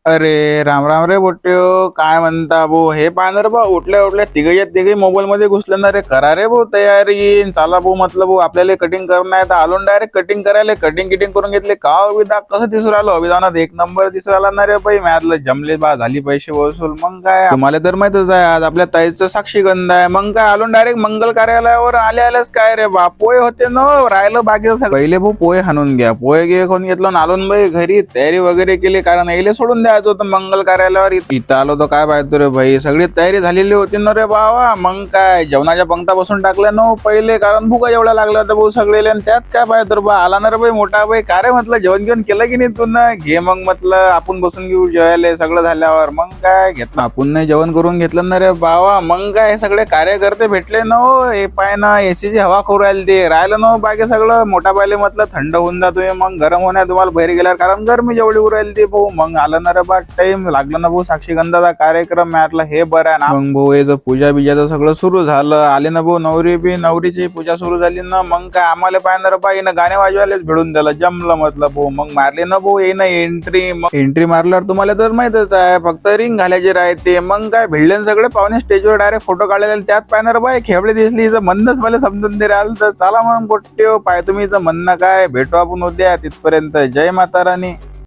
अरे राम राम रे बोट्यो, काय म्हणता भाऊ? हे पाहणार बा, उठल्या उठल्या तिघच्या तिघे मोबाईल मध्ये घुसले ना रे. करा रे भाऊ तयारी, चला भाऊ. म्हटलं भाऊ आपल्याला कटिंग करणं आहे तर आलो डायरेक्ट कटिंग करायला. कटिंग किटिंग करून घेतले. का अभिदा कसं दिसून राहिलो? अभिदानात एक नंबर दिसून आला ना रे बाई. मॅथलं जमले बा, झाली पैसे वसूल. मग काय, तुम्हाला तर माहितच आहे आज आपल्या ताईचं साक्षीगंध आहे. मग काय आलो डायरेक्ट मंगल कार्यालयावर. आल्याच काय रे बा, पोहे होते ना, राहिलं बाकीचं सगळं. पहिले भाऊ पोहे हाणून घ्या, पोहे घे खाऊन घेतलं ना आलो ना बाई घरी. तयारी वगैरे केली, कारण यायला सोडून द्यायचं होतं मंगल कार्यालयावर. इथं आलो तर काय पाहतो रे भाई, सगळी तयारी झालेली होती ना रे बाबा. मग काय जेवणाच्या पंक्ता बसून टाकल्या ना पहिले, कारण भूका एवढा लागला होता भाऊ सगळे. त्यात काय पाहतो रे बा, आला ना रे भाई मोठा भाई. काय रे म्हटलं, जेवण घेऊन केलं की नाही तू? ना घे मग म्हटलं, आपण बसून घेऊ जेवायला. सगळं झाल्यावर मग काय घेतलं आपण, नाही जेवण करून घेतलं ना रे बाबा. मग काय सगळे कार्यकर्ते भेटले ना. हे पाय ना, एसीची हवा खाऊ राहिली ते राहिलं ना. बाकी सगळं मोठा पाहिले म्हटलं थंड होऊन जातोय, मग गरम होण्या तुम्हाला बाहेर गेल्यावर, कारण गरमी जेवढी उरायली ती भाऊ. मग आलं ना रे बा, टाइम लागला ना भाऊ साक्षीगंधाचा कार्यक्रम. म्हटलं हे बरं आहे ना. मग भाऊ हे पूजा बिजाचं सगळं सुरू झालं. आले ना भाऊ नवरी बी, नवरीची पूजा सुरू झाली ना. मग काय आम्हाला पाहणार बा, येणं गाणे वाजवायलाच भिडून दिलं. जमलं म्हटलं भाऊ. मग मारले ना भाऊ येणं एंट्री. मग एंट्री मारल्यावर तुम्हाला तर माहितच आहे, फक्त रिंग घालायचे राहते. मग काय भिडले सगळे पाहुणे स्टेजवर, डायरेक्ट फोटो काढायला. त्यात पाहणार बाय खेळले दिसली. हिचं म्हणणंच मला समजून दे राहिलं. तर चला मग पोट्यो, पाय तुम्ही हिचं म्हणणं काय. भेटू आपण उद्या. तिथपर्यंत जय माता राणी.